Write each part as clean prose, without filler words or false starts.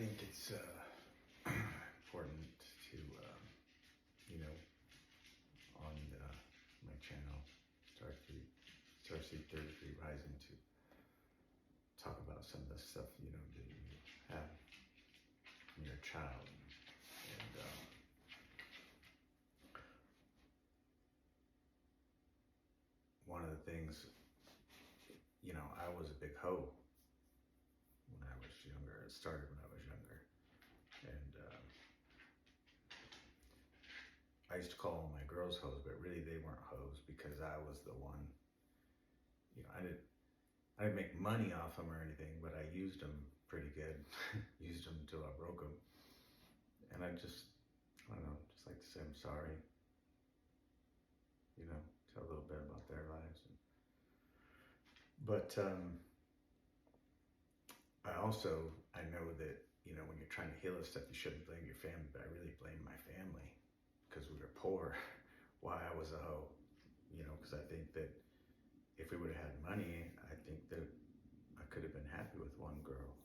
think it's important to, you know, on my channel, Starseed 33 Rising, to talk about some of the stuff, that you have from your child. And one of the things, I was a big hoe when I was younger. It started when I was younger. And I used to call all my girls hoes, but really they weren't hoes because I was the one, I didn't make money off them or anything, but I used them pretty good. Used them until I broke them. And I don't know, just like to say I'm sorry. Tell a little bit about their lives. But I know that, when you're trying to heal this stuff, you shouldn't blame your family, but I really blame my family because we were poor. Why I was a hoe, because I think that if we would have had money, I think that I could have been happy with one girl,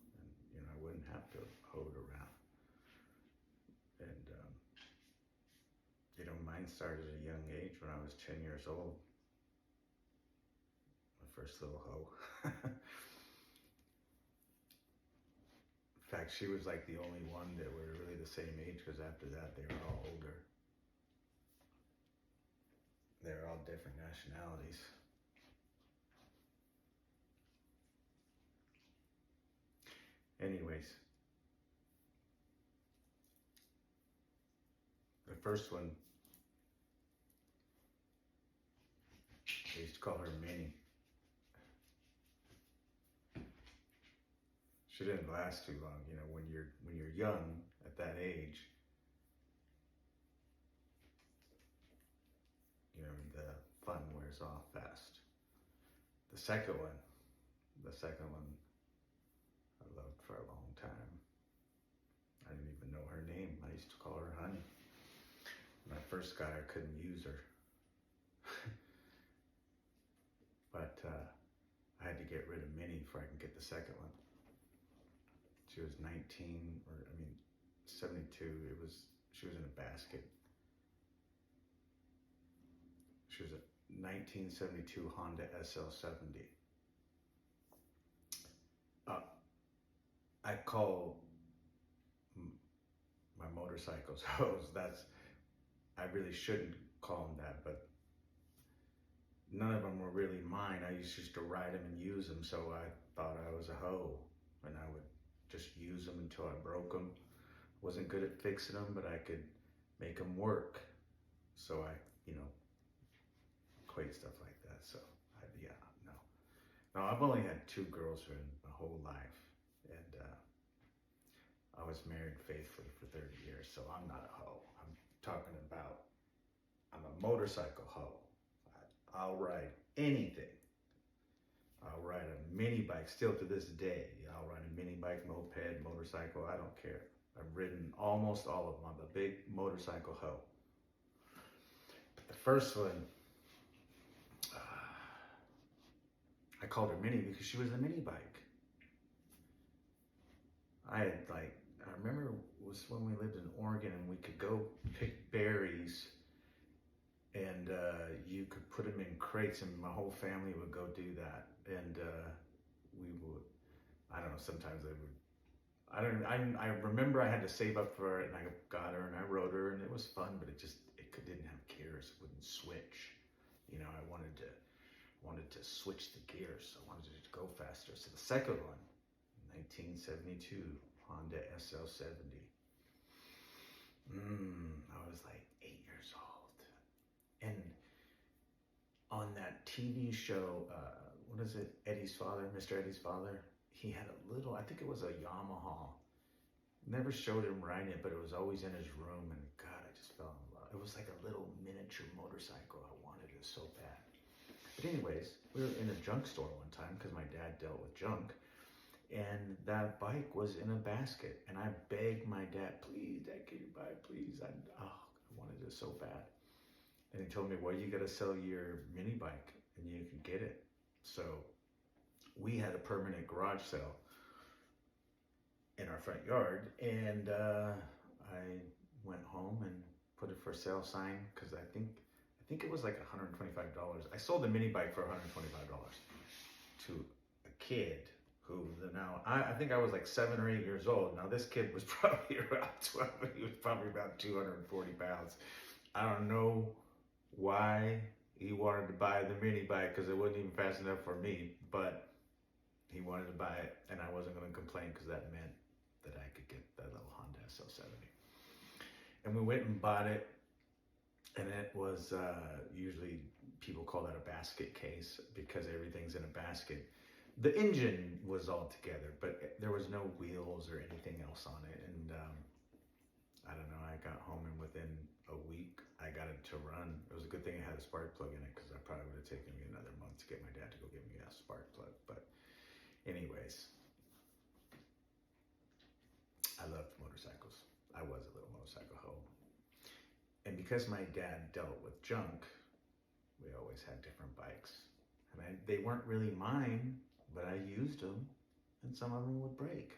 and I wouldn't have to hoe it around. And mine started at a young age when I was 10 years old. My first little hoe. In fact, she was like the only one that were really the same age, because after that they were all older. They were all different nationalities. Anyways, the first one, I used to call her Minnie. She didn't last too long. When you're young at that age, the fun wears off fast. The second one I loved for a long time. I didn't even know her name. I used to call her Honey. When I first got her, I couldn't use her. But I had to get rid of Minnie before I could get the second one. She was 72. She was in a basket. She was a 1972 Honda SL70. I call my motorcycles hoes. I really shouldn't call them that, but none of them were really mine. I used to ride them and use them, so I thought I was a hoe, and I would just use them until I broke them. Wasn't good at fixing them, but I could make them work. So I, equate stuff like that. So no, I've only had 2 girls in my whole life, and I was married faithfully for 30 years. So I'm not a hoe. I'm talking about, I'm a motorcycle hoe. I'll ride anything. I'll ride a mini bike still to this day. I'll ride a mini bike, moped, motorcycle, I don't care. I've ridden almost all of them. I'm a big motorcycle hoe. But the first one, I called her Minnie because she was a mini bike. I remember it was when we lived in Oregon and we could go pick berries, and you could put them in crates, and my whole family would go do that. And we would, I don't know, sometimes they would, I remember I had to save up for it, and I got her and I rode her, and it was fun, but it didn't have gears. It wouldn't switch. I wanted to switch the gears. So I wanted it to go faster. So the second one, 1972 Honda SL70. I was like 8 years old. And on that TV show, what is it? Eddie's father, Mr. Eddie's father, he had a little, I think it was a Yamaha. Never showed him riding it, but it was always in his room, and God, I just fell in love. It was like a little miniature motorcycle. I wanted it so bad. But anyways, we were in a junk store one time because my dad dealt with junk, and that bike was in a basket, and I begged my dad, please, Dad, can you buy it, please? I wanted it so bad. And he told me, well, you got to sell your mini bike and you can get it. So we had a permanent garage sale in our front yard, and I went home and put it for sale sign because I think it was like $125. I sold the mini bike for $125 to a kid who now I think I was like 7 or 8 years old. Now this kid was probably around 12. He was probably about 240 pounds. I don't know why he wanted to buy the mini bike because it wasn't even fast enough for me, but he wanted to buy it, and I wasn't going to complain because that meant that I could get that little Honda SL70. And we went and bought it, and it was usually people call that a basket case because everything's in a basket. The engine was all together, but there was no wheels or anything else on it. And I don't know, I got home, and within a week, I got it to run. It was a good thing it had a spark plug in it because I probably would have taken me another month to get my dad to go get me a spark plug. But anyways, I loved motorcycles. I was a little motorcycle hoe. And because my dad dealt with junk, we always had different bikes. And they weren't really mine, but I used them, and some of them would break.